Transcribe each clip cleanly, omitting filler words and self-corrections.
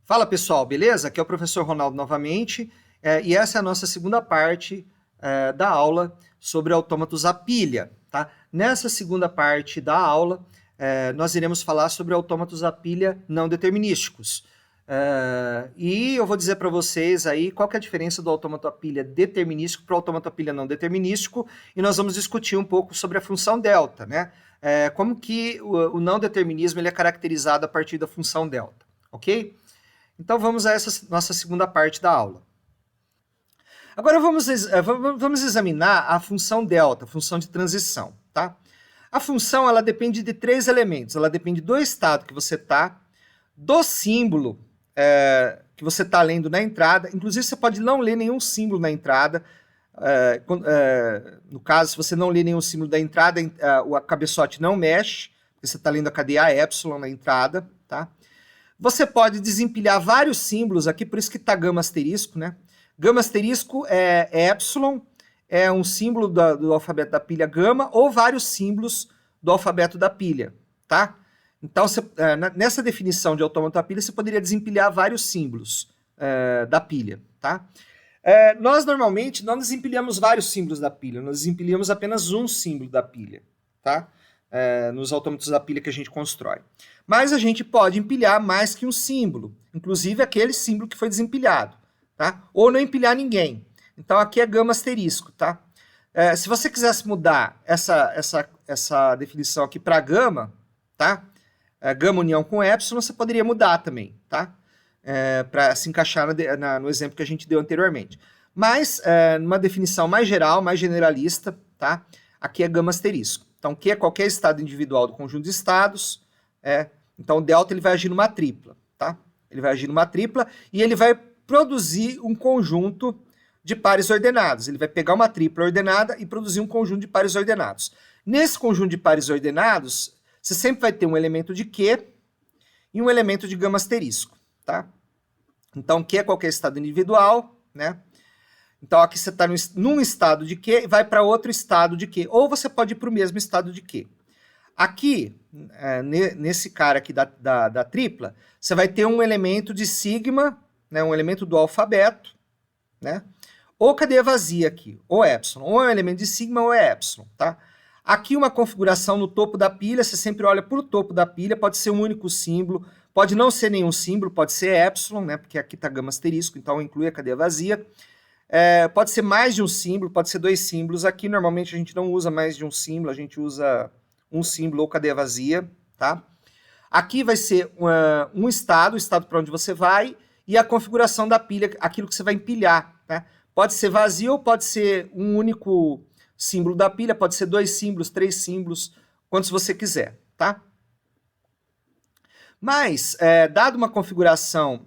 Fala pessoal, beleza? Aqui é o professor Ronaldo novamente, e essa é a nossa segunda parte da aula sobre autômatos a pilha, tá? Nessa segunda parte da aula, nós iremos falar sobre autômatos a pilha não determinísticos. E eu vou dizer para vocês aí qual que é a diferença do autômato a pilha determinístico para o autômato a pilha não determinístico, e nós vamos discutir um pouco sobre a função delta, né? Como que o não determinismo ele é caracterizado a partir da função delta, ok? Então vamos a essa nossa segunda parte da aula. Agora vamos examinar a função delta, a função de transição, tá? A função ela depende de três elementos. Ela depende do estado que você está, do símbolo que você está lendo na entrada. Inclusive você pode não ler nenhum símbolo na entrada. No caso, se você não lê nenhum símbolo da entrada, o cabeçote não mexe, porque você está lendo a cadeia epsilon na entrada, tá? Você pode desempilhar vários símbolos aqui, por isso que está gama asterisco, né? Gama asterisco é epsilon, é um símbolo do alfabeto da pilha gama, ou vários símbolos do alfabeto da pilha, tá? Então, nessa definição de autômato da pilha, você poderia desempilhar vários símbolos da pilha, tá? Nós, normalmente, não desempilhamos vários símbolos da pilha, nós desempilhamos apenas um símbolo da pilha, tá? Nos autômatos da pilha que a gente constrói. Mas a gente pode empilhar mais que um símbolo, inclusive aquele símbolo que foi desempilhado, tá? Ou não empilhar ninguém. Então aqui é gama asterisco, tá? Se você quisesse mudar essa definição aqui para gama, tá? Gama união com epsilon, você poderia mudar também, tá? Para se encaixar no exemplo que a gente deu anteriormente. Mas, numa definição mais geral, mais generalista, tá? Aqui é gama asterisco. Então, Q é qualquer estado individual do conjunto de estados. Então, o delta ele vai agir numa tripla, tá? Ele vai agir numa tripla e ele vai produzir um conjunto de pares ordenados. Ele vai pegar uma tripla ordenada e produzir um conjunto de pares ordenados. Nesse conjunto de pares ordenados, você sempre vai ter um elemento de Q e um elemento de gama asterisco, tá? Então, Q é qualquer estado individual, né? Então, aqui você está num estado de Q e vai para outro estado de Q. Ou você pode ir para o mesmo estado de Q. Aqui, nesse cara aqui da tripla, você vai ter um elemento de sigma, né, um elemento do alfabeto, né? Ou cadeia vazia aqui, ou epsilon. Ou é um elemento de sigma ou é epsilon, tá? Aqui uma configuração no topo da pilha, você sempre olha para o topo da pilha, pode ser um único símbolo, pode não ser nenhum símbolo, pode ser epsilon, né? Porque aqui está gama asterisco, então inclui a cadeia vazia. Pode ser mais de um símbolo, pode ser dois símbolos. Aqui, normalmente, a gente não usa mais de um símbolo, a gente usa um símbolo ou cadeia vazia, tá? Aqui vai ser um estado, o estado para onde você vai, e a configuração da pilha, aquilo que você vai empilhar, né? Pode ser vazio ou pode ser um único símbolo da pilha, pode ser dois símbolos, três símbolos, quantos você quiser, tá? Mas, dado uma configuração,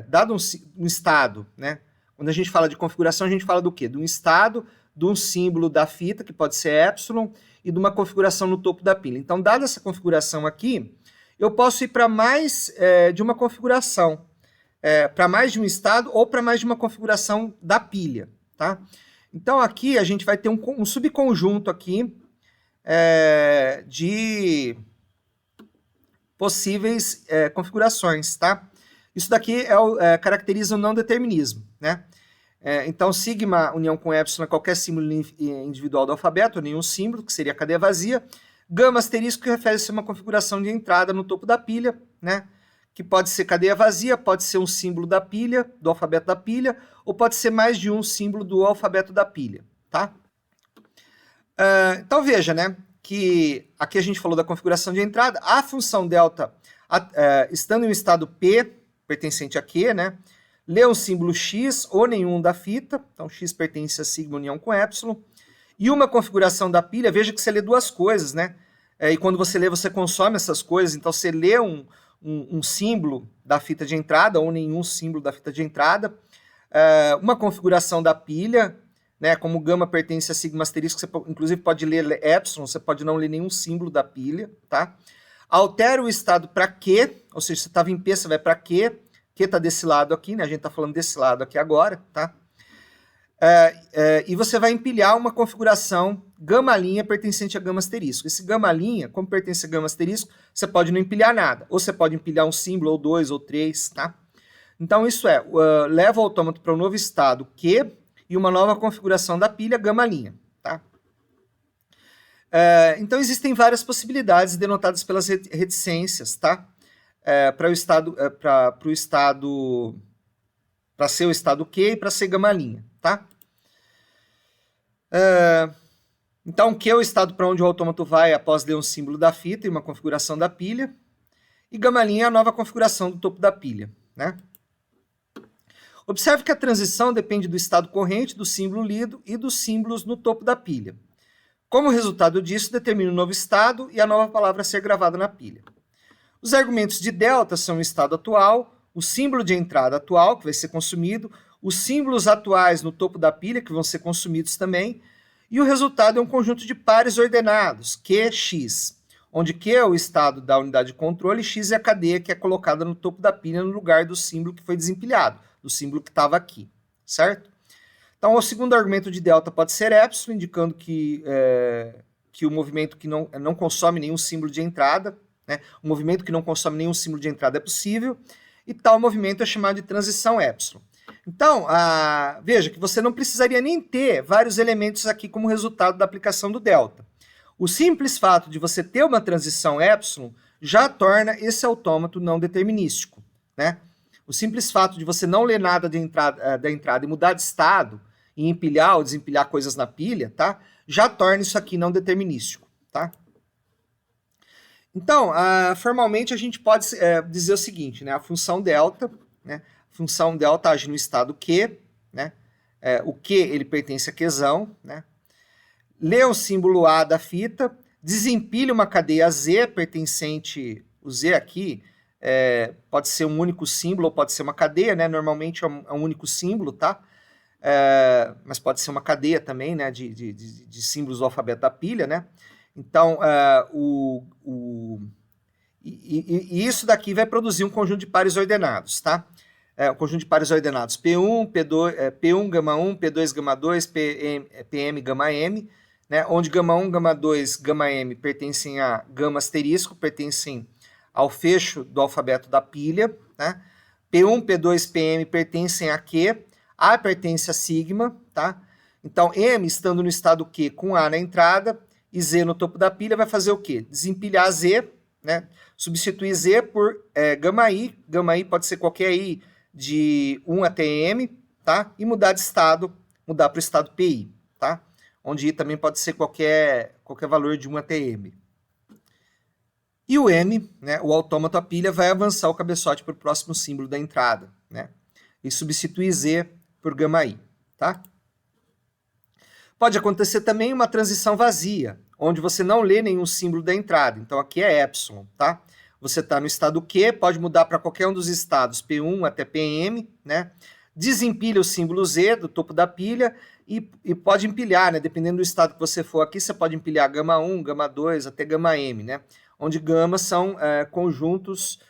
dado um estado, né? Quando a gente fala de configuração, a gente fala do quê? De um estado, de um símbolo da fita, que pode ser epsilon, e de uma configuração no topo da pilha. Então, dada essa configuração aqui, eu posso ir para mais de uma configuração, para mais de um estado ou para mais de uma configuração da pilha, tá? Então, aqui a gente vai ter um subconjunto aqui de possíveis configurações, tá? Isso daqui caracteriza o não determinismo, né? Então, sigma união com epsilon é qualquer símbolo individual do alfabeto, ou nenhum símbolo, que seria a cadeia vazia. Gama asterisco, que refere-se a uma configuração de entrada no topo da pilha, né? Que pode ser cadeia vazia, pode ser um símbolo da pilha, do alfabeto da pilha, ou pode ser mais de um símbolo do alfabeto da pilha, tá? Então, veja, né? Que aqui a gente falou da configuração de entrada. A função delta, estando em um estado P, pertencente a Q, né? Lê um símbolo X ou nenhum da fita, então X pertence a sigma união com epsilon, e uma configuração da pilha, veja que você lê duas coisas, né? E quando você lê, você consome essas coisas, então você lê um símbolo da fita de entrada ou nenhum símbolo da fita de entrada, uma configuração da pilha, né? Como gama pertence a sigma asterisco, você inclusive pode ler epsilon, você pode não ler nenhum símbolo da pilha, tá? Altera o estado para Q, ou seja, você estava em P, você vai para Q, Q está desse lado aqui, né? A gente está falando desse lado aqui agora, tá? E você vai empilhar uma configuração gama' pertencente a gama asterisco. Esse gama', como pertence a gama asterisco, você pode não empilhar nada. Ou você pode empilhar um símbolo, ou dois, ou três, tá? Então, isso leva o autômato para um novo estado Q e uma nova configuração da pilha γ', tá? Então, existem várias possibilidades denotadas pelas reticências, tá? Para ser o estado Q e para ser γ', tá? Então, Q é o estado para onde o autômato vai após ler um símbolo da fita e uma configuração da pilha, e γ' é a nova configuração do topo da pilha, né? Observe que a transição depende do estado corrente, do símbolo lido e dos símbolos no topo da pilha. Como resultado disso, determina o novo estado e a nova palavra a ser gravada na pilha. Os argumentos de delta são o estado atual, o símbolo de entrada atual, que vai ser consumido, os símbolos atuais no topo da pilha, que vão ser consumidos também, e o resultado é um conjunto de pares ordenados, Q, X, onde Q é o estado da unidade de controle e X é a cadeia que é colocada no topo da pilha no lugar do símbolo que foi desempilhado, do símbolo que estava aqui, certo? Então, o segundo argumento de delta pode ser epsilon, indicando que o movimento que não consome nenhum símbolo de entrada, né? O movimento que não consome nenhum símbolo de entrada é possível, e tal movimento é chamado de transição epsilon. Então, veja que você não precisaria nem ter vários elementos aqui como resultado da aplicação do delta. O simples fato de você ter uma transição epsilon já torna esse autômato não determinístico, né? O simples fato de você não ler nada da entrada e mudar de estado, e empilhar ou desempilhar coisas na pilha, tá? Já torna isso aqui não determinístico, tá? Então, formalmente a gente pode dizer o seguinte, né? A função delta, né? A função delta age no estado Q, né? O Q, ele pertence a Qzão, né? Lê o símbolo A da fita, desempilha uma cadeia Z pertencente, o Z aqui, pode ser um único símbolo ou pode ser uma cadeia, né? Normalmente é um único símbolo, tá? Mas pode ser uma cadeia também, né, de símbolos do alfabeto da pilha, né? Então, isso daqui vai produzir um conjunto de pares ordenados, tá? O conjunto de pares ordenados P1, P1, γ1, P2, γ2, PM, γm, né? Onde γ1, γ2, γm pertencem a γ asterisco, pertencem ao fecho do alfabeto da pilha, né? P1, P2, PM pertencem a Q, A pertence a sigma, tá? Então, M, estando no estado Q com A na entrada e Z no topo da pilha, vai fazer o quê? Desempilhar Z, né? Substituir Z por γi. γi pode ser qualquer I de 1 até M, tá? E mudar de estado, mudar para o estado PI, tá? Onde I também pode ser qualquer valor de 1 até M. E o M, né, o autômato, a pilha, vai avançar o cabeçote para o próximo símbolo da entrada, né? E substituir Z por γi, tá? Pode acontecer também uma transição vazia, onde você não lê nenhum símbolo da entrada. Então, aqui é epsilon, tá? Você está no estado Q, pode mudar para qualquer um dos estados, P1 até PM, né? Desempilha o símbolo Z do topo da pilha e pode empilhar, né? Dependendo do estado que você for aqui, você pode empilhar γ1, γ2 até γm, né? Onde gama são conjuntos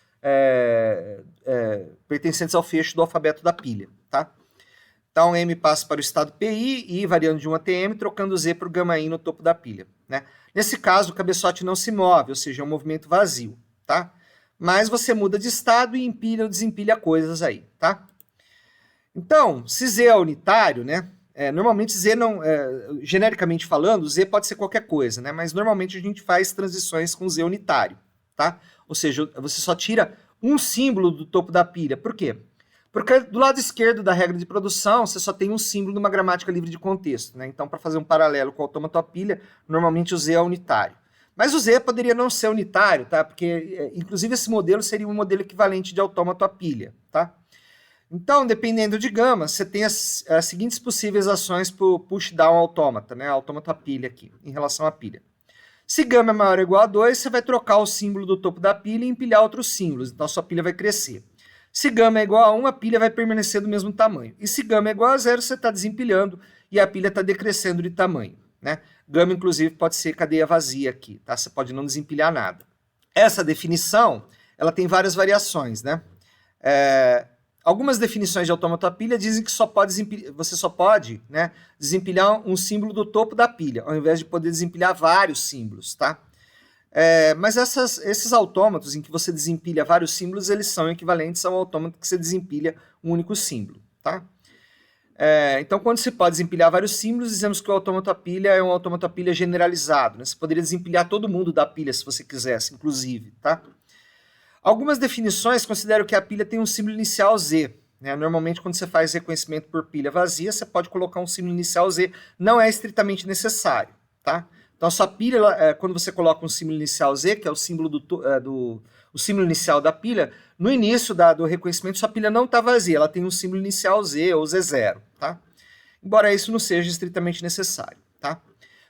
pertencentes ao fecho do alfabeto da pilha, tá? Então, M passa para o estado PI, I variando de 1 até M, trocando Z por γi no topo da pilha, né? Nesse caso, o cabeçote não se move, ou seja, é um movimento vazio, tá? Mas você muda de estado e empilha ou desempilha coisas aí, tá? Então, se Z é unitário, né? Normalmente Z não, genericamente falando, Z pode ser qualquer coisa, né? Mas normalmente a gente faz transições com Z unitário, tá? Ou seja, você só tira um símbolo do topo da pilha. Por quê? Porque do lado esquerdo da regra de produção, você só tem um símbolo numa gramática livre de contexto, né? Então, para fazer um paralelo com o autômato a pilha, normalmente o Z é unitário. Mas o Z poderia não ser unitário, tá? Porque, inclusive, esse modelo seria um modelo equivalente de autômato a pilha, tá? Então, dependendo de gama, você tem as seguintes possíveis ações para o push-down autômata, né? Autômato a pilha aqui, em relação à pilha. Se gama é maior ou igual a 2, você vai trocar o símbolo do topo da pilha e empilhar outros símbolos. Então, a sua pilha vai crescer. Se gama é igual a 1, a pilha vai permanecer do mesmo tamanho. E se gama é igual a 0, você está desempilhando e a pilha está decrescendo de tamanho, né? Gama, inclusive, pode ser cadeia vazia aqui, tá? Você pode não desempilhar nada. Essa definição, ela tem várias variações, né? Algumas definições de autômato a pilha dizem que você só pode, né, desempilhar um símbolo do topo da pilha, ao invés de poder desempilhar vários símbolos, tá? Mas esses autômatos em que você desempilha vários símbolos, eles são equivalentes ao autômato que você desempilha um único símbolo, tá? Então, quando se pode desempilhar vários símbolos, dizemos que o autômato à pilha é um autômato à pilha generalizado, né? Você poderia desempilhar todo mundo da pilha, se você quisesse, inclusive, tá? Algumas definições consideram que a pilha tem um símbolo inicial Z, né? Normalmente, quando você faz reconhecimento por pilha vazia, você pode colocar um símbolo inicial Z, não é estritamente necessário, tá? Então, a sua pilha, quando você coloca um símbolo inicial Z, que é o símbolo o símbolo inicial da pilha, no início do reconhecimento, sua pilha não está vazia, ela tem um símbolo inicial Z ou Z0, tá? Embora isso não seja estritamente necessário, tá?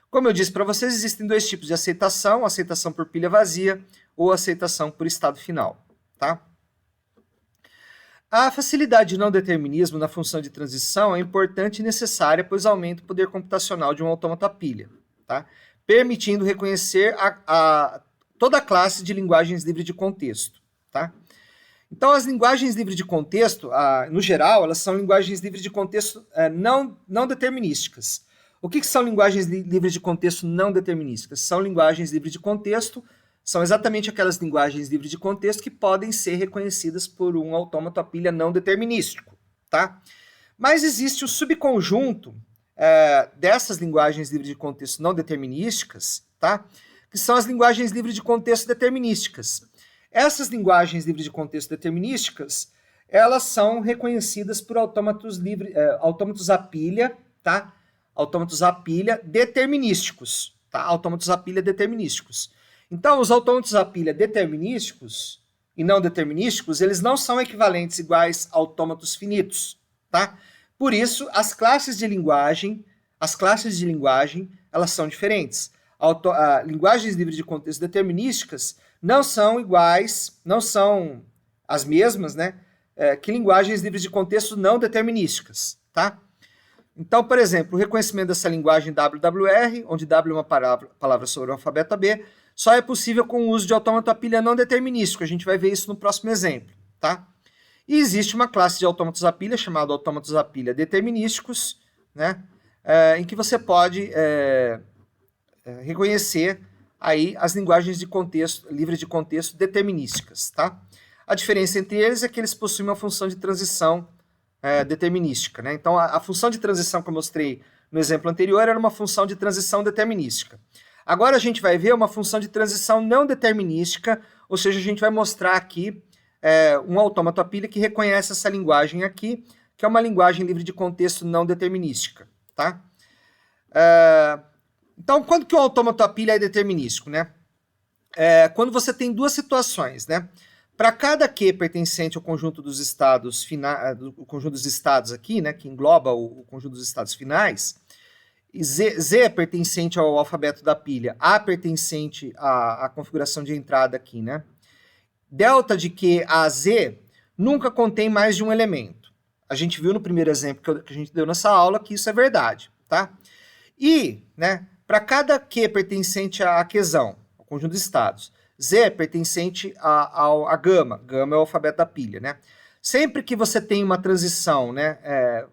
Como eu disse para vocês, existem dois tipos de aceitação por pilha vazia ou aceitação por estado final, tá? A facilidade de não determinismo na função de transição é importante e necessária, pois aumenta o poder computacional de um autômato à pilha, tá? Permitindo reconhecer toda a classe de linguagens livres de contexto, tá? Então, as linguagens livres de contexto, no geral, elas são linguagens livres de contexto não determinísticas. O que são linguagens livres de contexto não determinísticas? São linguagens livres de contexto, são exatamente aquelas linguagens livres de contexto que podem ser reconhecidas por um autômato à pilha não determinístico, tá? Mas existe o subconjunto dessas linguagens livres de contexto não determinísticas, tá? Que são as linguagens livres de contexto determinísticas. Essas linguagens livres de contexto determinísticas, elas são reconhecidas por autômatos à pilha, tá? Autômatos à pilha determinísticos, tá? Autômatos à pilha determinísticos. Então, os autômatos à pilha determinísticos e não determinísticos, eles não são equivalentes iguais a autômatos finitos, tá? Por isso, as classes de linguagem, elas são diferentes. Linguagens livres de contexto determinísticas não são iguais, não são as mesmas, né, que linguagens livres de contexto não determinísticas, tá? Então, por exemplo, o reconhecimento dessa linguagem WWR, onde W é uma palavra sobre o alfabeto AB, só é possível com o uso de autômato à pilha não determinístico. A gente vai ver isso no próximo exemplo, tá? E existe uma classe de autômatos à pilha chamada autômatos à pilha determinísticos, né, em que você pode reconhecer aí as linguagens de contexto, livres de contexto determinísticas, tá? A diferença entre eles é que eles possuem uma função de transição determinística, né? Então, a função de transição que eu mostrei no exemplo anterior era uma função de transição determinística. Agora a gente vai ver uma função de transição não determinística, ou seja, a gente vai mostrar aqui um autômato à pilha que reconhece essa linguagem aqui, que é uma linguagem livre de contexto não determinística, tá? Então, quando que o autômato à pilha é determinístico, né? Quando você tem duas situações, né? Para cada Q pertencente ao conjunto dos estados o conjunto dos estados aqui, né, que engloba o conjunto dos estados finais, Z é pertencente ao alfabeto da pilha, A pertencente à configuração de entrada aqui, né? Delta de Q a Z nunca contém mais de um elemento. A gente viu no primeiro exemplo que a gente deu nessa aula que isso é verdade, tá? E, né, para cada Q pertencente à Qzão, ao conjunto de estados, Z é pertencente a gama. Gama é o alfabeto da pilha, né? Sempre que você tem uma transição, né,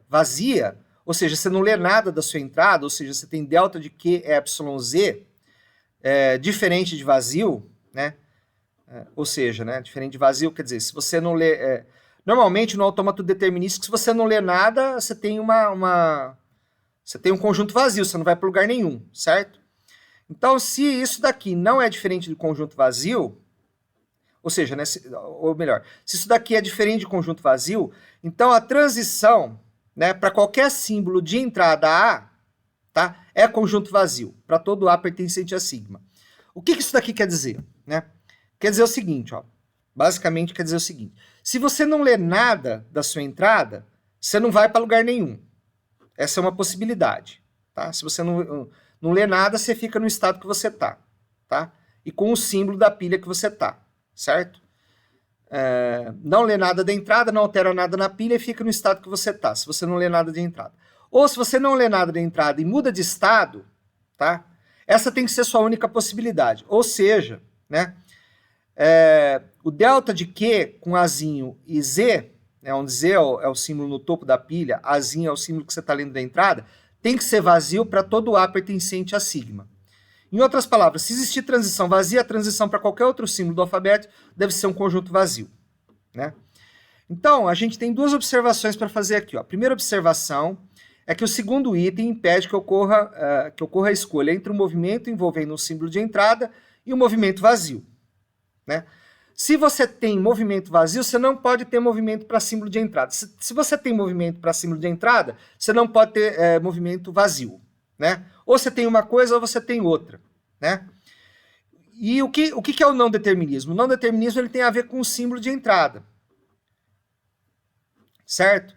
vazia, ou seja, você não lê nada da sua entrada, ou seja, você tem delta de Q, epsilon, Z, diferente de vazio, né? Ou seja, né, diferente de vazio, quer dizer, se você não lê... normalmente, no autômato determinístico, se você não lê nada, você tem você tem um conjunto vazio, você não vai para lugar nenhum, certo? Então, se isso daqui não é diferente do conjunto vazio, ou seja, né, ou melhor, se isso daqui é diferente de conjunto vazio, então a transição, né, para qualquer símbolo de entrada A, tá, é conjunto vazio, para todo A pertencente a sigma. O que isso daqui quer dizer? Né? Quer dizer o seguinte, ó, basicamente quer dizer o seguinte, se você não lê nada da sua entrada, você não vai para lugar nenhum. Essa é uma possibilidade, tá? Se você não lê nada, você fica no estado que você tá? E com o símbolo da pilha que você tá, certo? Não lê nada da entrada, não altera nada na pilha e fica no estado que você tá, se você não lê nada de entrada. Ou se você não lê nada da entrada e muda de estado, tá? Essa tem que ser sua única possibilidade. Ou seja, né, o delta de Q com Azinho e Z, né, onde Z é o símbolo no topo da pilha, Azinho é o símbolo que você está lendo da entrada, tem que ser vazio para todo A pertencente a sigma. Em outras palavras, se existir transição vazia, a transição para qualquer outro símbolo do alfabeto deve ser um conjunto vazio, né? Então, a gente tem duas observações para fazer aqui, ó. A primeira observação é que o segundo item impede que ocorra a escolha entre um movimento envolvendo um símbolo de entrada e um movimento vazio, né? Se você tem movimento vazio, você não pode ter movimento para símbolo de entrada. Se você tem movimento para símbolo de entrada, você não pode ter movimento vazio, né? Ou você tem uma coisa ou você tem outra, né? E o que é o não determinismo? O não determinismo ele tem a ver com o símbolo de entrada, certo?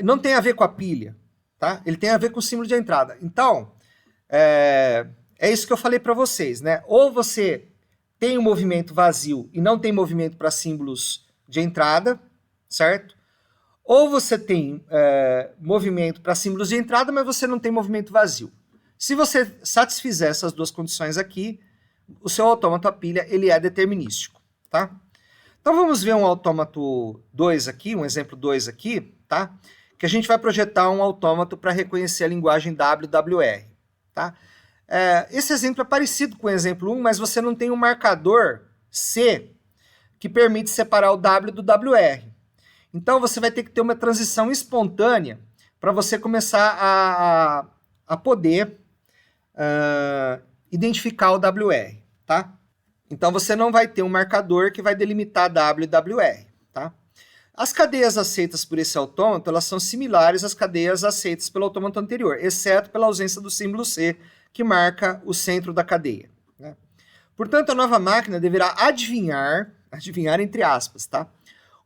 Não tem a ver com a pilha, tá? Ele tem a ver com o símbolo de entrada. Então, é isso que eu falei para vocês, né? Ou você tem um movimento vazio e não tem movimento para símbolos de entrada, certo? Ou você tem movimento para símbolos de entrada, mas você não tem movimento vazio. Se você satisfizer essas duas condições aqui, o seu autômato a pilha ele é determinístico, tá? Então vamos ver um autômato 2 aqui, um exemplo 2 aqui, tá? Que a gente vai projetar um autômato para reconhecer a linguagem WWR, tá? Esse exemplo é parecido com o exemplo 1, mas você não tem um marcador C que permite separar o W do WR. Então você vai ter que ter uma transição espontânea para você começar a poder identificar o WR, tá? Então você não vai ter um marcador que vai delimitar W e WR, tá? As cadeias aceitas por esse autômato, elas são similares às cadeias aceitas pelo autômato anterior, exceto pela ausência do símbolo C, que marca o centro da cadeia, né? Portanto, a nova máquina deverá adivinhar entre aspas, tá?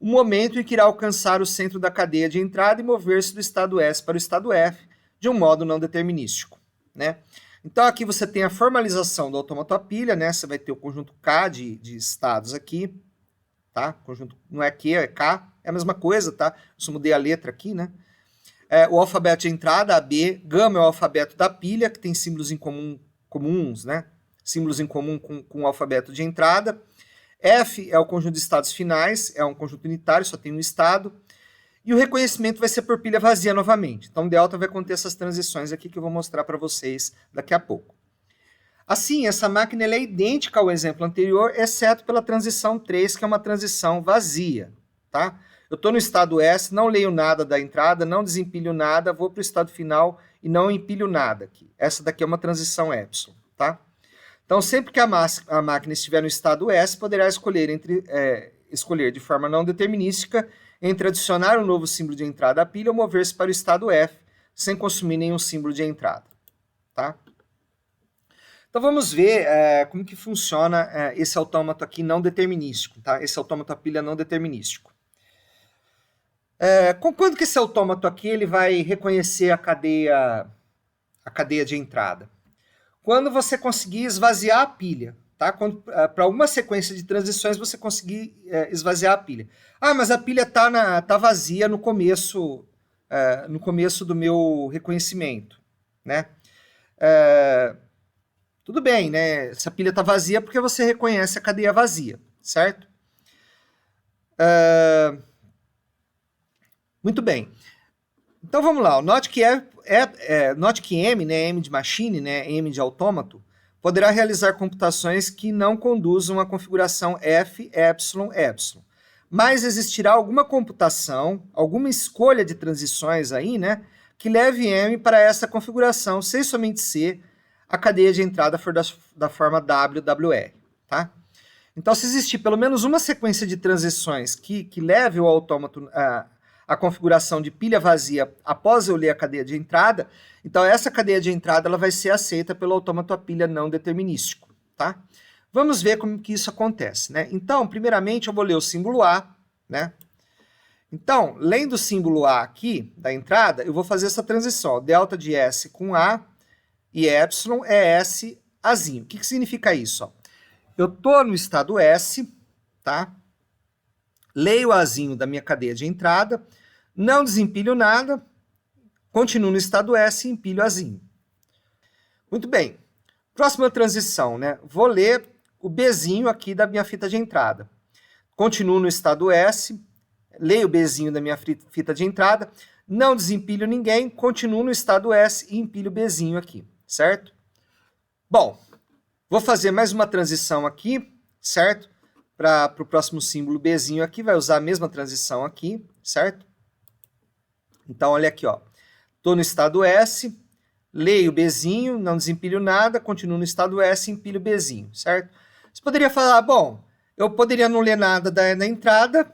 O momento em que irá alcançar o centro da cadeia de entrada e mover-se do estado S para o estado F de um modo não determinístico, né? Então aqui você tem a formalização do autômato a pilha, né? Você vai ter o conjunto K de estados aqui, tá? Conjunto não é Q, é K, é a mesma coisa, tá? Eu só mudei a letra aqui, né? O alfabeto de entrada, AB, gama é o alfabeto da pilha, que tem símbolos em comum, comuns, né? Símbolos em comum com o alfabeto de entrada. F é o conjunto de estados finais, é um conjunto unitário, só tem um estado. E o reconhecimento vai ser por pilha vazia novamente. Então, delta vai conter essas transições aqui que eu vou mostrar para vocês daqui a pouco. Assim, essa máquina ela é idêntica ao exemplo anterior, exceto pela transição 3, que é uma transição vazia, tá? Eu estou no estado S, não leio nada da entrada, não desempilho nada, vou para o estado final e não empilho nada aqui. Essa daqui é uma transição epsilon, tá? Então, sempre que a máquina estiver no estado S, poderá escolher de forma não determinística entre adicionar um novo símbolo de entrada à pilha ou mover-se para o estado F, sem consumir nenhum símbolo de entrada, tá? Então, vamos ver como que funciona esse autômato aqui não determinístico, tá? Esse autômato à pilha não determinístico. Quando que esse autômato aqui ele vai reconhecer a cadeia de entrada? Quando você conseguir esvaziar a pilha, tá? Para uma sequência de transições você conseguir esvaziar a pilha. Ah, mas a pilha tá vazia no começo do meu reconhecimento, né? Tudo bem, né? Essa pilha está vazia porque você reconhece a cadeia vazia, certo? Muito bem. Então vamos lá. Note que M, né, M de machine, né, M de autômato, poderá realizar computações que não conduzam à configuração F, Epsilon, Epsilon. Mas existirá alguma computação, alguma escolha de transições aí, né, que leve M para essa configuração, sem somente ser a cadeia de entrada for da forma WWR, tá? Então, se existir pelo menos uma sequência de transições que leve o autômato a configuração de pilha vazia após eu ler a cadeia de entrada, então essa cadeia de entrada ela vai ser aceita pelo autômato a pilha não determinístico, tá? Vamos ver como que isso acontece, né? Então, primeiramente, eu vou ler o símbolo A, né? Então, lendo o símbolo A aqui, da entrada, eu vou fazer essa transição, ó, delta de S com A e Epsilon é S Azinho. O que significa isso? Ó? Eu estou no estado S, tá? Leio o Azinho da minha cadeia de entrada, não desempilho nada, continuo no estado S e empilho Azinho. Muito bem. Próxima transição, né? Vou ler o Bzinho aqui da minha fita de entrada. Continuo no estado S, leio o Bzinho da minha fita de entrada, não desempilho ninguém, continuo no estado S e empilho o Bzinho aqui, certo? Bom, Vou fazer mais uma transição aqui, certo? Para o próximo símbolo Bzinho aqui, vai usar a mesma transição aqui, certo? Então, olha aqui, ó. Estou no estado S, leio Bzinho, não desempilho nada, continuo no estado S, empilho Bzinho, certo? Você poderia falar, bom, eu poderia não ler nada da entrada,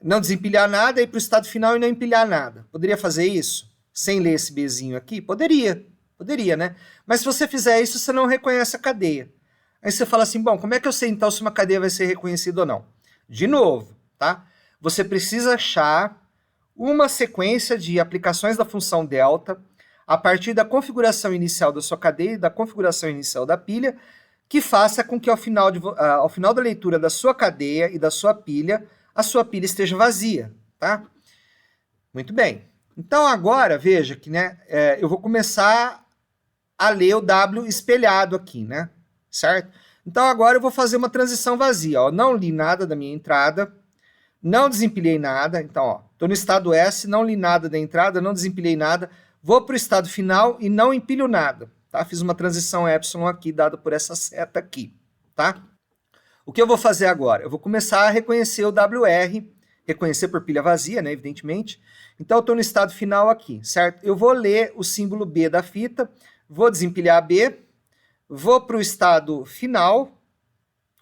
não desempilhar nada, ir para o estado final e não empilhar nada. Poderia fazer isso? Sem ler esse Bzinho aqui? Poderia, né? Mas se você fizer isso, você não reconhece a cadeia. Aí você fala assim, bom, como é que eu sei então se uma cadeia vai ser reconhecida ou não? De novo, tá? Você precisa achar uma sequência de aplicações da função delta a partir da configuração inicial da sua cadeia e da configuração inicial da pilha, que faça com que ao final da leitura da sua cadeia e da sua pilha, a sua pilha esteja vazia, tá? Muito bem. Então agora, veja que, né, eu vou começar a ler o W espelhado aqui, né? Certo? Então agora eu vou fazer uma transição vazia, ó. Não li nada da minha entrada, não desempilhei nada, então, ó, estou no estado S, não li nada da entrada, não desempilhei nada, vou para o estado final e não empilho nada, tá? Fiz uma transição epsilon aqui, dada por essa seta aqui, tá? O que eu vou fazer agora? Eu vou começar a reconhecer o WR, reconhecer por pilha vazia, né, evidentemente. Então, eu estou no estado final aqui, certo? Eu vou ler o símbolo B da fita, vou desempilhar B, vou para o estado final,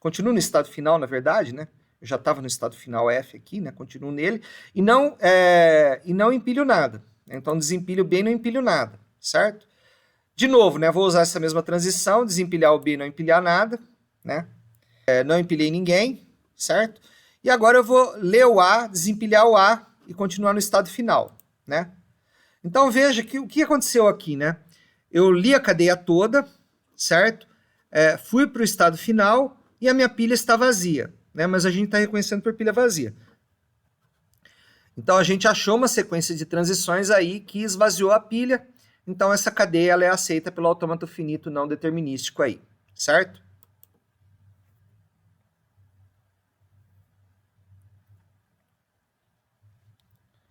continuo no estado final, na verdade, né? Eu já estava no estado final F aqui, né? Continuo nele, e não empilho nada. Então, desempilho B e não empilho nada, certo? De novo, né? Vou usar essa mesma transição, desempilhar o B e não empilhar nada, né? Não empilhei ninguém, certo? E agora eu vou ler o A, desempilhar o A e continuar no estado final, né? Então, veja que o que aconteceu aqui, né? Eu li a cadeia toda, certo? Fui para o estado final e a minha pilha está vazia, né? Mas a gente está reconhecendo por pilha vazia. Então, a gente achou uma sequência de transições aí que esvaziou a pilha. Então, essa cadeia ela é aceita pelo autômato finito não determinístico aí, certo?